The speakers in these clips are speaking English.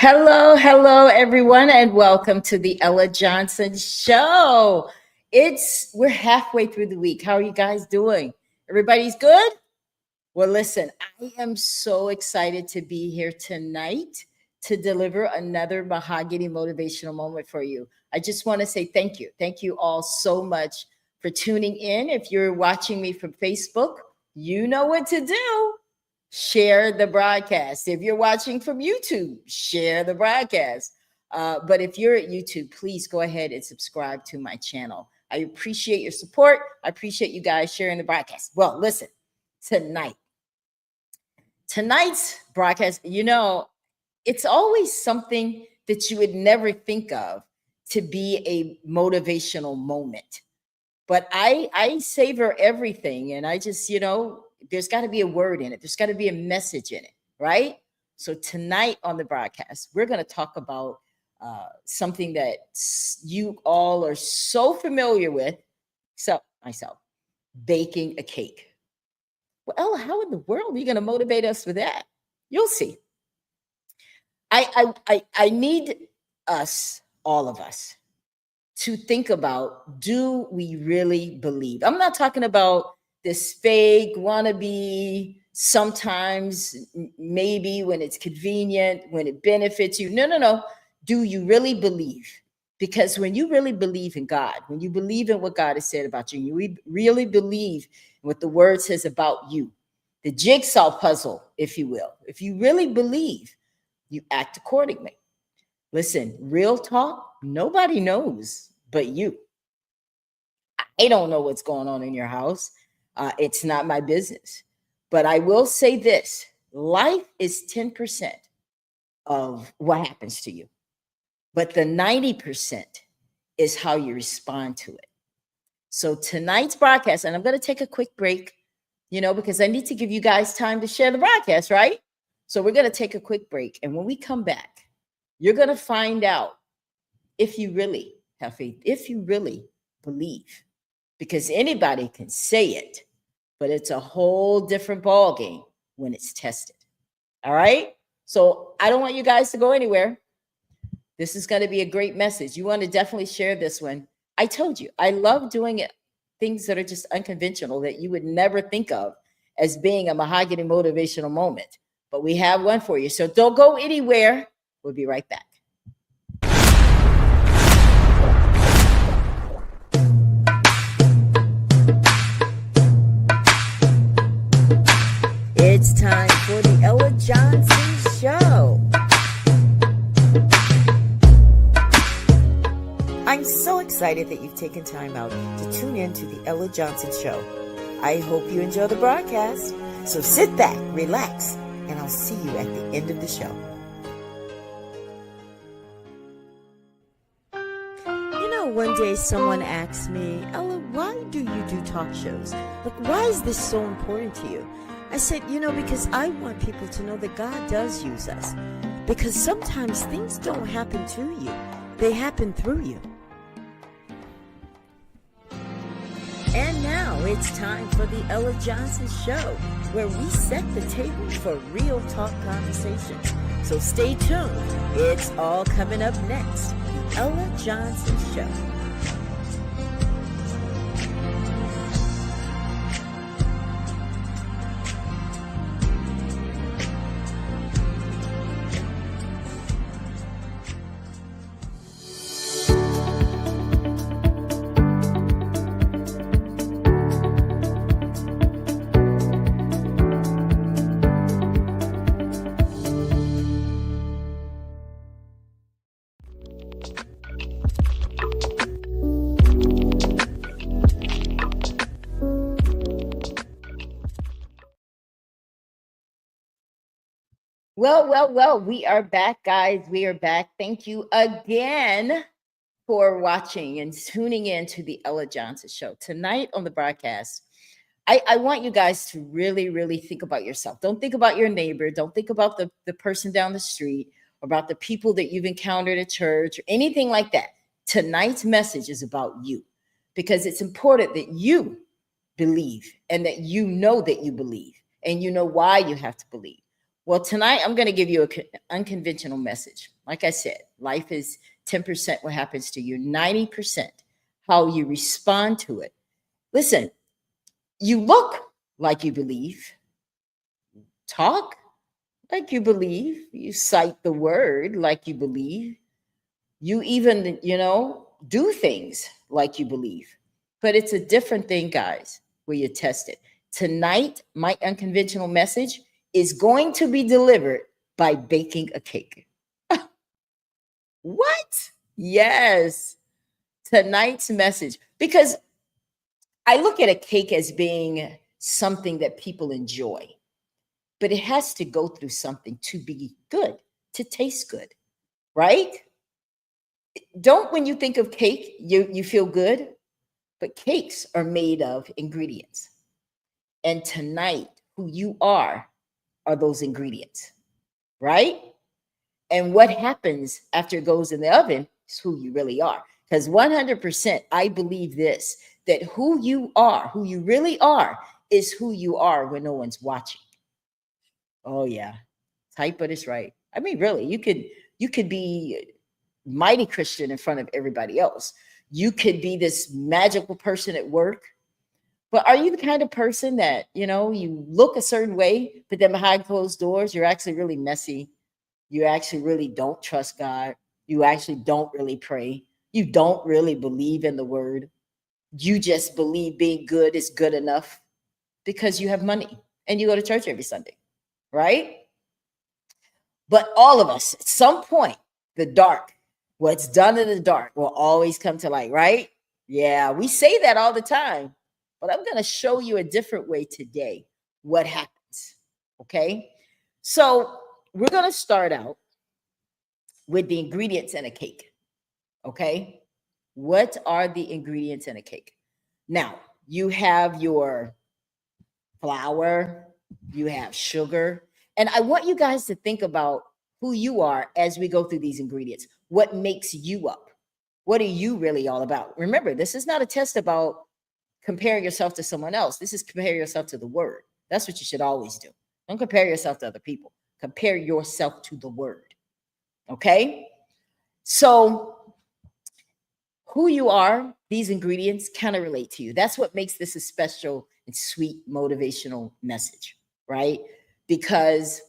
Hello, everyone, and welcome to the Ella Johnson Show. We're halfway through the week. How are you guys doing? Everybody's good? Well, listen, I am so excited to be here tonight to deliver another mahogany motivational moment for you. I just want to say thank you. Thank you all so much for tuning in. If you're watching me from Facebook, you know what to do. Share the broadcast. If you're watching from YouTube, share the broadcast. But if you're at YouTube, please go ahead and subscribe to my channel. I appreciate your support. I appreciate you guys sharing the broadcast. Well, listen, tonight's broadcast, it's always something that you would never think of to be a motivational moment. But I savor everything, and I just, there's got to be a word in it. There's got to be a message in it, right? So tonight on the broadcast, we're going to talk about something that you all are so familiar with, except myself, baking a cake. Well, Ella, how in the world are you going to motivate us with that? You'll see. I need us, all of us, to think about, do we really believe? I'm not talking about this fake wannabe, sometimes maybe when it's convenient, when it benefits you. No. Do you really believe? Because when you really believe in God, when you believe in what God has said about you, you really believe in what the word says about you, the jigsaw puzzle, if you will, if you really believe, you act accordingly. Listen, real talk, nobody knows but you. I don't know what's going on in your house. It's not my business. But I will say this, life is 10% of what happens to you. But the 90% is how you respond to it. So tonight's broadcast, and I'm going to take a quick break, because I need to give you guys time to share the broadcast, right? So we're going to take a quick break. And when we come back, you're going to find out if you really have faith, if you really believe, because anybody can say it, but it's a whole different ballgame when it's tested. All right. So I don't want you guys to go anywhere. This is going to be a great message. You want to definitely share this one. I told you, I love doing it, things that are just unconventional that you would never think of as being a mahogany motivational moment. But we have one for you. So don't go anywhere. We'll be right back. It's time for the Ella Johnson Show. I'm so excited that you've taken time out to tune in to the Ella Johnson Show. I hope you enjoy the broadcast. So sit back, relax, and I'll see you at the end of the show. One day someone asked me, Ella, why do you do talk shows? Like, why is this so important to you? I said, because I want people to know that God does use us. Because sometimes things don't happen to you. They happen through you. And now it's time for the Ella Johnson Show, where we set the table for real talk conversations. So stay tuned. It's all coming up next. The Ella Johnson Show. Well, we are back, guys. We are back. Thank you again for watching and tuning in to the Ella Johnson Show. Tonight on the broadcast, I want you guys to really, really think about yourself. Don't think about your neighbor. Don't think about the person down the street, or about the people that you've encountered at church or anything like that. Tonight's message is about you, because it's important that you believe, and that you know you believe, and you know why you have to believe. Well, tonight I'm going to give you an unconventional message. Like I said, life is 10% what happens to you, 90% how you respond to it. Listen, you look like you believe, talk like you believe, you cite the word like you believe, you even, do things like you believe. But it's a different thing, guys, where you test it. Tonight, my unconventional message is going to be delivered by baking a cake. What? Yes, tonight's message. Because I look at a cake as being something that people enjoy, but it has to go through something to be good, to taste good, right? Don't, when you think of cake, you feel good, but cakes are made of ingredients. And tonight, who you are those ingredients, right? And what happens after it goes in the oven is who you really are. Because 100%, I believe this, that who you are, who you really are, is who you are when no one's watching. Oh yeah, tight, but it's right. I mean, really, you could be mighty Christian in front of everybody else. You could be this magical person at work, but are you the kind of person that, you look a certain way, but then behind closed doors, you're actually really messy. You actually really don't trust God. You actually don't really pray. You don't really believe in the word. You just believe being good is good enough because you have money and you go to church every Sunday, right? But all of us, at some point, the dark, what's done in the dark will always come to light, right? Yeah, we say that all the time, but I'm going to show you a different way today what happens. Okay. So we're going to start out with the ingredients in a cake. Okay. What are the ingredients in a cake? Now, you have your flour, you have sugar. And I want you guys to think about who you are as we go through these ingredients. What makes you up? What are you really all about? Remember, this is not a test about comparing yourself to someone else. This is compare yourself to the word. That's what you should always do. Don't compare yourself to other people. Compare yourself to the word. Okay? So, who you are, these ingredients kind of relate to you. That's what makes this a special and sweet motivational message, right? Because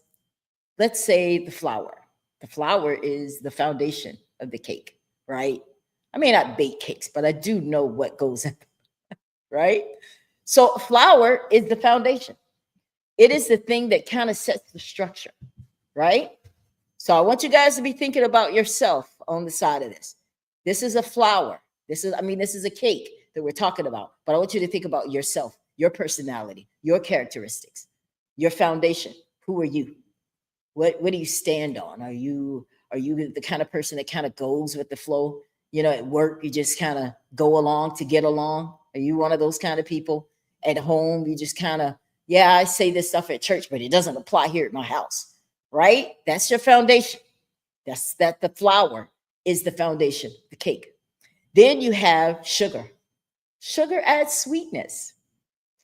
let's say the flour. The flour is the foundation of the cake, right? I may not bake cakes, but I do know what goes in, right? So flour is the foundation. It is the thing that kind of sets the structure, right? So I want you guys to be thinking about yourself on the side of this. This is a flour. This is a cake that we're talking about. But I want you to think about yourself, your personality, your characteristics, your foundation. Who are you? What do you stand on? Are you the kind of person that kind of goes with the flow? At work, you just kind of go along to get along. Are you one of those kind of people? At home, you just kind of, yeah, I say this stuff at church, but it doesn't apply here at my house, right? That's your foundation. The flour is the foundation, the cake. Then you have sugar. Sugar adds sweetness.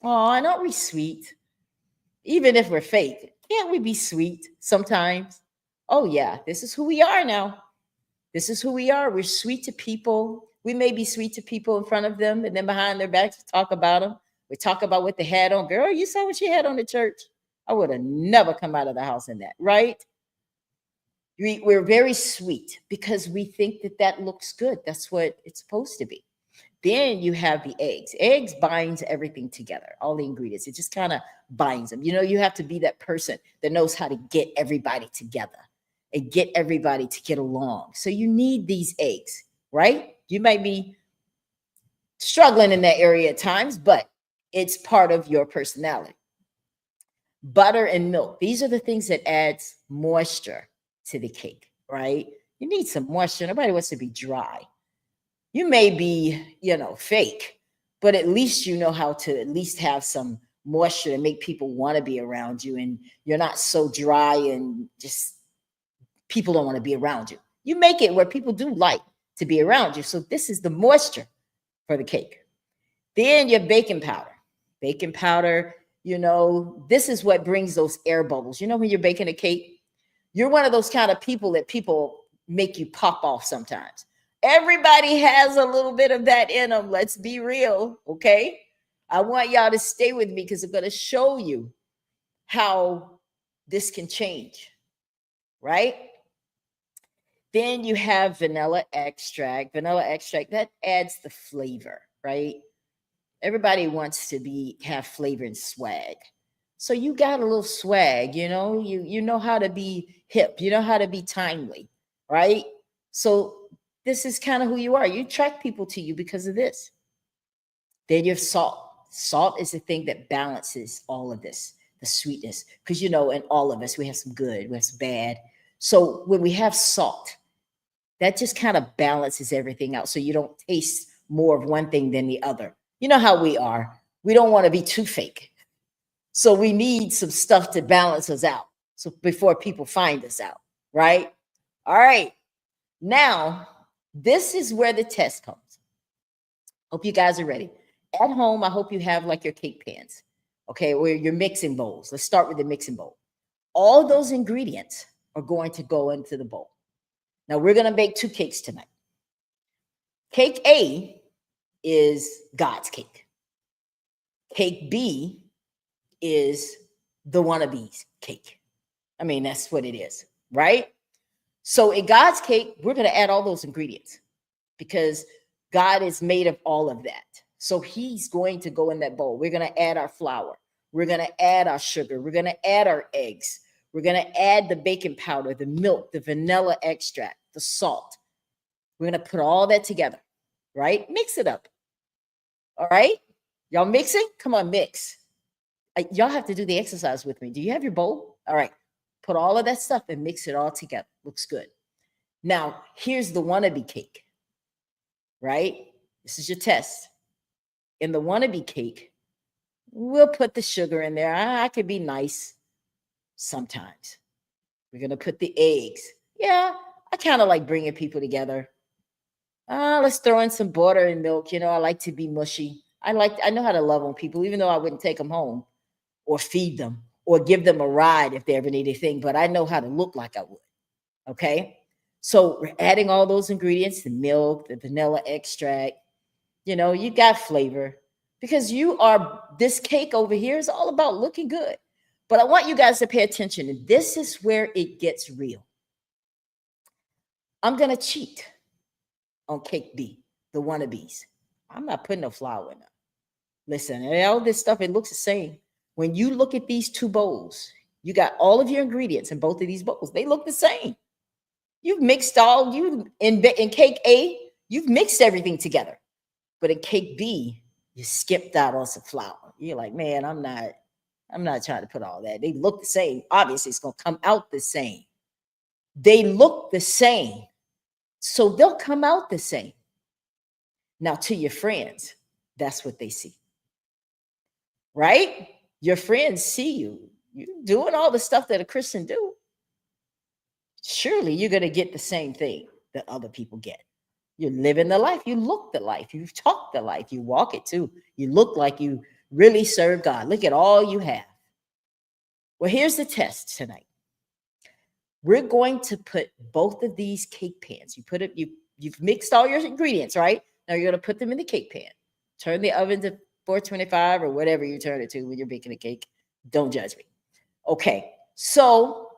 Oh, and aren't we sweet? Even if we're fake, can't we be sweet sometimes? Oh, yeah, this is who we are now. This is who we are. We're sweet to people. We may be sweet to people in front of them, and then behind their backs, we talk about them. We talk about what they had on. Girl, you saw what she had on at church. I would have never come out of the house in that, right? We're very sweet because we think that looks good. That's what it's supposed to be. Then you have the eggs. Eggs binds everything together, all the ingredients. It just kind of binds them. You have to be that person that knows how to get everybody together and get everybody to get along. So you need these eggs, right? You might be struggling in that area at times, but it's part of your personality. Butter and milk. These are the things that adds moisture to the cake, right? You need some moisture. Nobody wants to be dry. You may be, fake, but at least you know how to at least have some moisture to make people want to be around you. And you're not so dry and just people don't want to be around you. You make it where people do like to be around you. So this is the moisture for the cake. Then your baking powder. Baking powder, This is what brings those air bubbles. When you're baking a cake, you're one of those kind of people that people make you pop off sometimes. Everybody has a little bit of that in them. Let's be real. Okay. I want y'all to stay with me because I'm going to show you how this can change, right? Then you have vanilla extract. Vanilla extract, that adds the flavor, right? Everybody wants to have flavor and swag. So you got a little swag, you know how to be hip, you know how to be timely, right? So this is kind of who you are. You attract people to you because of this. Then you have salt. Salt is the thing that balances all of this, the sweetness. Because in all of us, we have some good, we have some bad. So when we have salt, that just kind of balances everything out. So you don't taste more of one thing than the other. You know how we are. We don't want to be too fake. So we need some stuff to balance us out. So before people find us out, right? All right. Now, this is where the test comes. Hope you guys are ready. At home, I hope you have like your cake pans, okay, or your mixing bowls. Let's start with the mixing bowl. All those ingredients are going to go into the bowl. Now, we're going to bake 2 cakes tonight. Cake A is God's cake. Cake B is the wannabe's cake. I mean, that's what it is, right? So in God's cake, we're going to add all those ingredients because God is made of all of that. So he's going to go in that bowl. We're going to add our flour. We're going to add our sugar. We're going to add our eggs. We're going to add the baking powder, the milk, the vanilla extract, the salt. We're going to put all that together, right? Mix it up. All right? Y'all mixing? Come on, mix. Y'all have to do the exercise with me. Do you have your bowl? All right. Put all of that stuff and mix it all together. Looks good. Now, here's the wannabe cake, right? This is your test. In the wannabe cake, we'll put the sugar in there. I could be nice sometimes. We're going to put the eggs. Yeah, I kind of like bringing people together. Let's throw in some butter and milk. I like to be mushy. I know how to love on people, even though I wouldn't take them home or feed them or give them a ride if they ever need anything, but I know how to look like I would. Okay. So we're adding all those ingredients, the milk, the vanilla extract, you got flavor because this cake over here is all about looking good. But I want you guys to pay attention. And this is where it gets real. I'm going to cheat on cake B, the wannabes. I'm not putting no flour in it. Listen, all this stuff, it looks the same. When you look at these 2 bowls, you got all of your ingredients in both of these bowls. They look the same. You've mixed in cake A, you've mixed everything together. But in cake B, you skipped out on some flour. You're like, man, I'm not trying to put all that. They look the same. Obviously, it's going to come out the same. They look the same. So they'll come out the same. Now, to your friends, that's what they see. Right? Your friends see you. You're doing all the stuff that a Christian do. Surely you're going to get the same thing that other people get. You're living the life. You look the life. You talk the life. You walk it too. You look like you really serve God. Look at all you have. Well, here's the test tonight. We're going to put both of these cake pans. You've mixed all your ingredients, right? Now you're going to put them in the cake pan. Turn the oven to 425 or whatever you turn it to when you're baking a cake. Don't judge me. Okay, so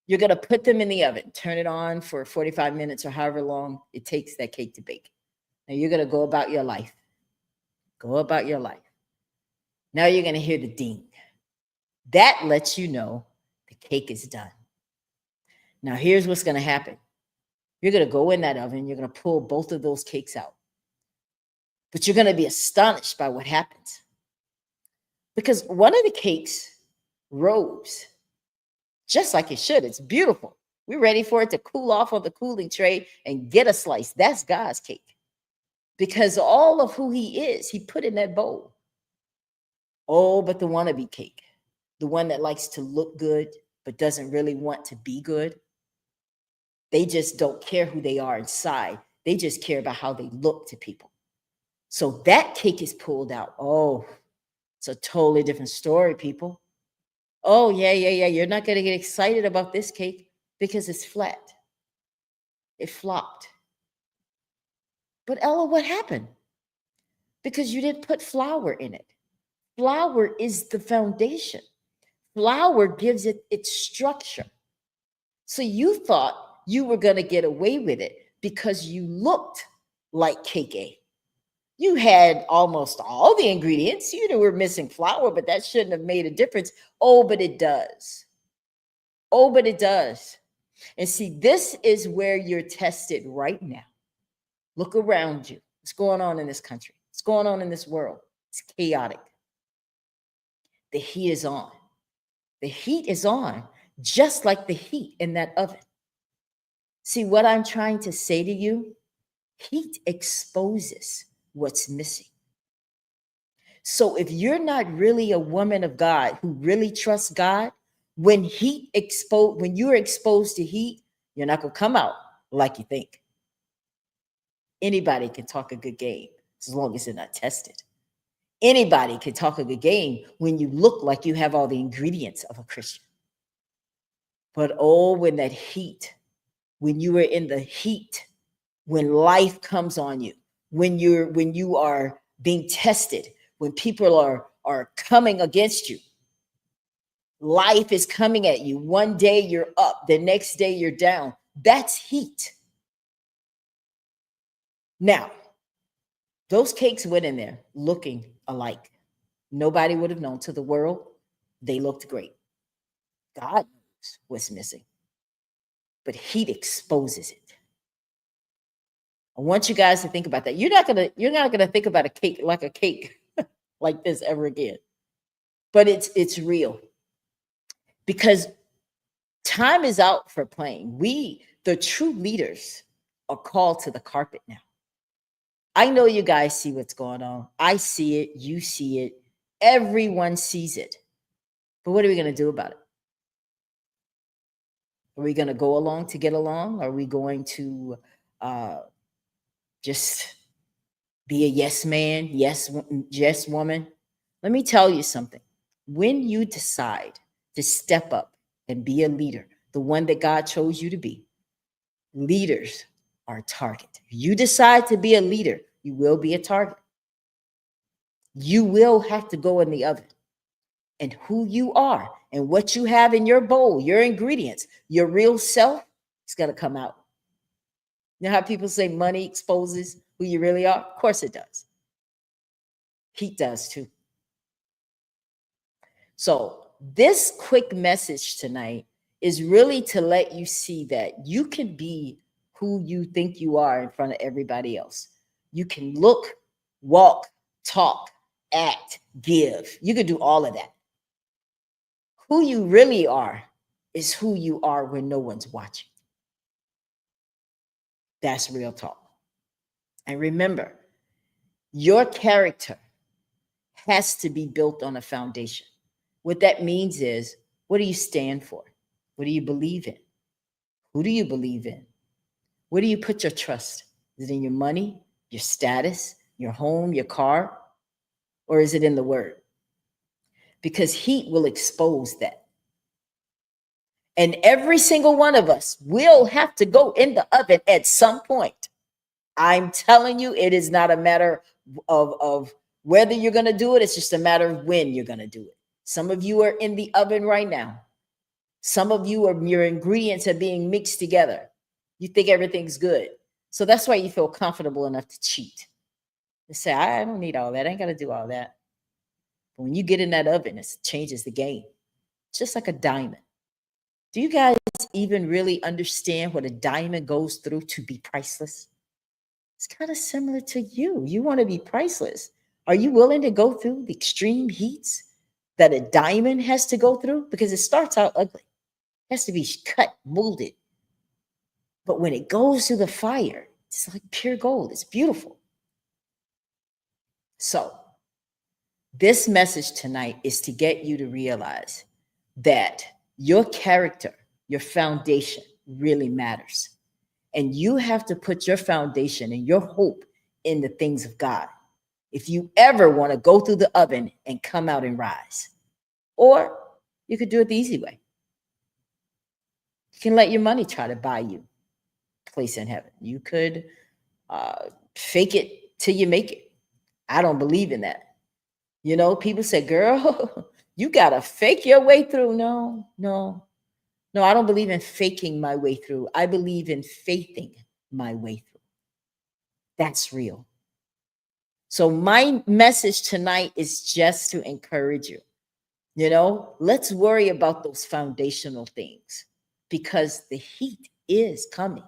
you're going to put them in the oven. Turn it on for 45 minutes or however long it takes that cake to bake. Now you're going to go about your life. Go about your life. Now you're going to hear the ding. That lets you know the cake is done. Now here's what's going to happen. You're going to go in that oven. You're going to pull both of those cakes out. But you're going to be astonished by what happens. Because one of the cakes rose just like it should. It's beautiful. We're ready for it to cool off on the cooling tray and get a slice. That's God's cake. Because all of who he is, he put in that bowl. Oh, but the wannabe cake, the one that likes to look good, but doesn't really want to be good. They just don't care who they are inside. They just care about how they look to people. So that cake is pulled out. Oh, It's a totally different story, people. Oh, yeah, yeah, yeah. You're not going to get excited about this cake because it's flat. It flopped. But Ella, what happened? Because you didn't put flour in it. Flour is the foundation. Flour gives it its structure. So you thought you were going to get away with it because you looked like cake A. You had almost all the ingredients. You were missing flour, but that shouldn't have made a difference. Oh, but it does. Oh, but it does. And see, this is where you're tested right now. Look around you. What's going on in this country? What's going on in this world? It's chaotic. The heat is on. The heat is on, just like the heat in that oven. See, what I'm trying to say to you, heat exposes what's missing. So if you're not really a woman of God who really trusts God, when you're exposed to heat, you're not going to come out like you think. Anybody can talk a good game as long as they're not tested. Anybody can talk a good game when you look like you have all the ingredients of a Christian. But oh, when you are in the heat, when life comes on you, when you are being tested, when people are coming against you, life is coming at you. One day you're up, the next day you're down. That's heat. Now, those cakes went in there looking alike. Nobody would have known. To the world, they looked great. God knows what's missing, but heat exposes it. I want you guys to think about that. You're not gonna think about a cake like this ever again. But it's real. Because time is out for playing. The true leaders, are called to the carpet now. I know you guys see what's going on. I see it. You see it. Everyone sees it. But what are we going to do about it? Are we going to go along to get along? Are we going to just be a yes man, yes woman? Let me tell you something. When you decide to step up and be a leader, the one that God chose you to be, leaders are a target. If you decide to be a leader, you will be a target. You will have to go in the oven. And who you are and what you have in your bowl, your ingredients, your real self, it's going to come out. You know how people say money exposes who you really are? Of course it does. Heat does too. So this quick message tonight is really to let you see that you can be who you think you are in front of everybody else. You can look, walk, talk, act, give. You can do all of that. Who you really are is who you are when no one's watching. That's real talk. And remember, your character has to be built on a foundation. What that means is, what do you stand for? What do you believe in? Who do you believe in? Where do you put your trust? Is it in your money, your status, your home, your car? Or is it in the word? Because heat will expose that. And every single one of us will have to go in the oven at some point. I'm telling you, it is not a matter of whether you're going to do it. It's just a matter of when you're going to do it. Some of you are in the oven right now. Some of you your ingredients are being mixed together. You think everything's good. So that's why you feel comfortable enough to cheat. To say, I don't need all that. I ain't got to do all that. But when you get in that oven, it changes the game. It's just like a diamond. Do you guys even really understand what a diamond goes through to be priceless? It's kind of similar to you. You want to be priceless. Are you willing to go through the extreme heats that a diamond has to go through? Because it starts out ugly. It has to be cut, molded. But when it goes through the fire, it's like pure gold. It's beautiful. So this message tonight is to get you to realize that your character, your foundation really matters. And you have to put your foundation and your hope in the things of God. if you ever want to go through the oven and come out and rise. Or you could do it the easy way. You can let your money try to buy you a place in heaven. You could fake it till you make it. I don't believe in that. You know, people say, girl, you got to fake your way through. No, no, no, I don't believe in faking my way through. I believe in faithing my way through. That's real. So, my message tonight is just to encourage you. You know, let's worry about those foundational things because the heat is coming.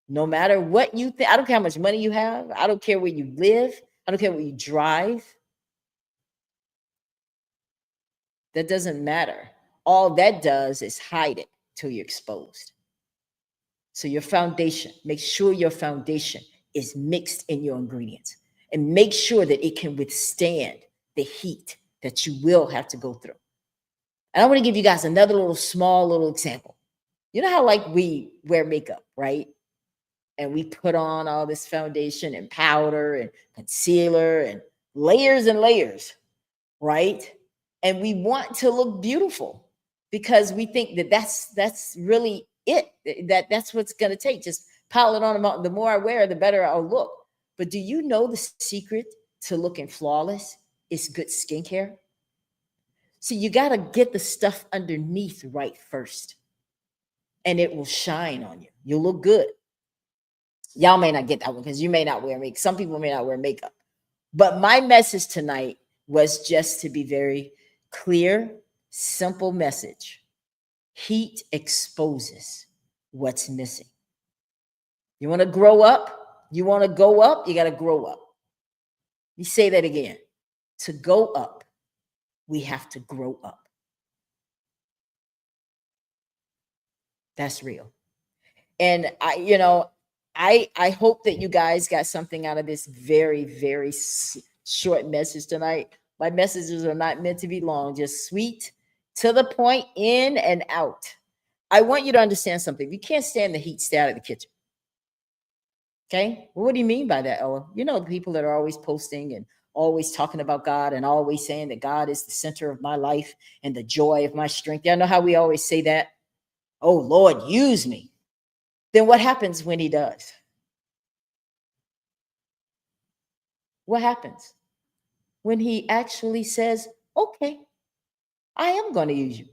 No matter what you think, I don't care how much money you have, I don't care where you live, I don't care what you drive. That doesn't matter. All that does is hide it till you're exposed. So, your foundation, make sure your foundation is mixed in your ingredients and make sure that it can withstand the heat that you will have to go through. And I want to give you guys another little small little example. You know how like we wear makeup, right? And we put on all this foundation and powder and concealer and layers, right? And we want to look beautiful because we think that that's really it. That's what's going to take. Just pile it on. The more I wear, the better I'll look. But do you know the secret to looking flawless is good skincare? So you got to get the stuff underneath right first, and it will shine on you. You'll look good. Y'all may not get that one because you may not wear makeup. Some people may not wear makeup. But my message tonight was just to be very clear, simple message. Heat exposes what's missing. You want to grow up? You want to go up? You got to grow up. Let me say that again. To go up, we have to grow up. That's real. And I hope that you guys got something out of this very short message tonight. My messages are not meant to be long, just sweet, to the point, in and out. I want you to understand something. If you can't stand the heat, stay out of the kitchen. Okay? Well, what do you mean by that, Ella? You know, the people that are always posting and always talking about God and always saying that God is the center of my life and the joy of my strength. Y'all know how we always say that? Oh, Lord, use me. Then what happens when he does? What happens when he actually says, okay, I am going to use you?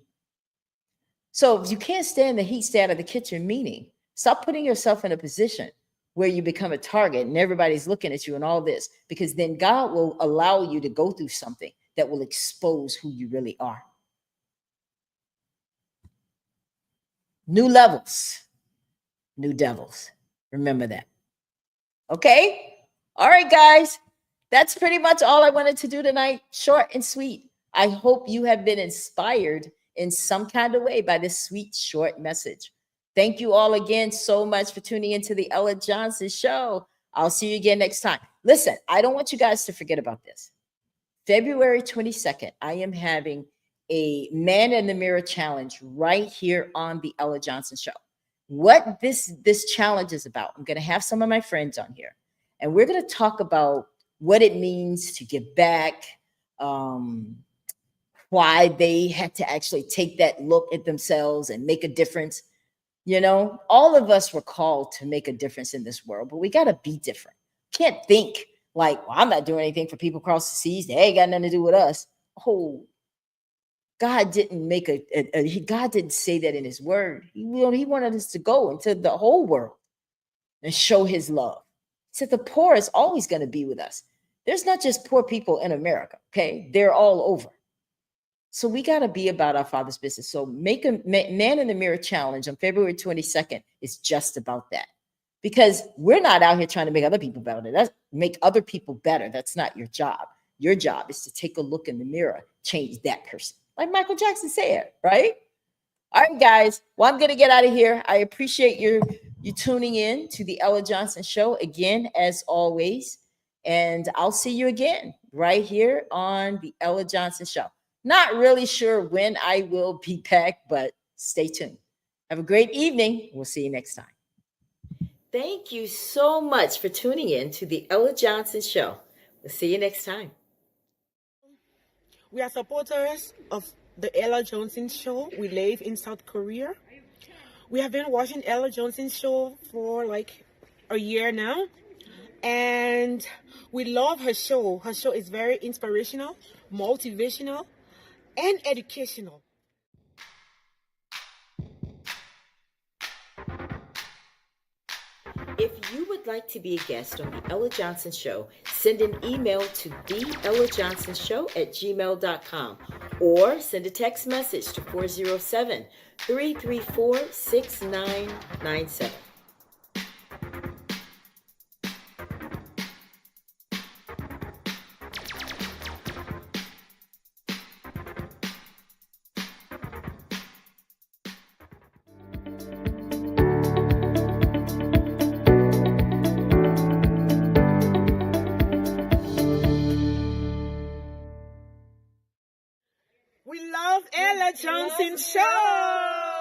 So if you can't stand the heat, stay out of the kitchen, meaning stop putting yourself in a position where you become a target and everybody's looking at you and all this, because then God will allow you to go through something that will expose who you really are. New levels, new devils. Remember that. Okay? All right, guys. That's pretty much all I wanted to do tonight. Short and sweet. I hope you have been inspired in some kind of way by this sweet, short message. Thank you all again so much for tuning into the Ella Johnson Show. I'll see you again next time. Listen, I don't want you guys to forget about this. February 22nd, I am having a Man in the Mirror challenge right here on the Ella Johnson Show. What this challenge is about, I'm going to have some of my friends on here, and we're going to talk about what it means to give back, why they had to actually take that look at themselves and make a difference. You know, all of us were called to make a difference in this world, but we got to be different. Can't think like, well, I'm not doing anything for people across the seas. They ain't got nothing to do with us. Oh, God didn't make God didn't say that in his word. He wanted us to go into the whole world and show his love. He said the poor is always going to be with us. There's not just poor people in America, okay? They're all over. So we got to be about our Father's business. So make a Man in the Mirror challenge on February 22nd is just about that. Because we're not out here trying to make other people better. That's make other people better. That's not your job. Your job is to take a look in the mirror, change that person. Like Michael Jackson said, right? All right, guys. Well, I'm going to get out of here. I appreciate you tuning in to the Ella Johnson Show again, as always. And I'll see you again right here on the Ella Johnson Show. Not really sure when I will be back, but stay tuned. Have a great evening. We'll see you next time. Thank you so much for tuning in to the Ella Johnson Show. See you next time. We are supporters of the Ella Johnson Show. We live in South Korea. We have been watching Ella Johnson's show for like a year now. And we love her show. Her show is very inspirational, motivational, and educational. If you would like to be a guest on The Ella Johnson Show, send an email to theellajohnsonshow@gmail.com or send a text message to 407-334-6997. We love Ella Johnson Show.